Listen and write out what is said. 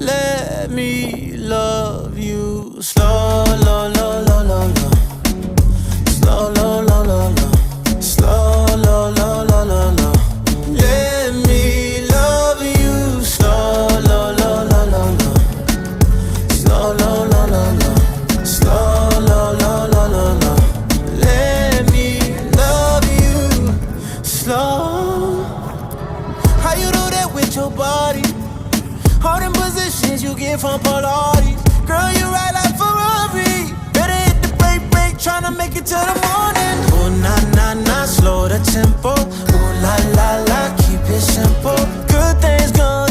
Let me love you slow, low, low, low, low, low. Slow, low, low, low, low. Slow, low, low, low, low, low. Let me love you slow, low, low, low, low, low. Slow, low, low, low, low. Slow, low, low, low, low, low. Let me love you slow. How you do that with your body? All them positions you get from Pilates. Girl, you ride like Ferrari. Better hit the brake, brake, tryna make it to the morning. Oh, nah, nah, nah, slow the tempo. Oh, la, la, la, keep it simple. Good things gonna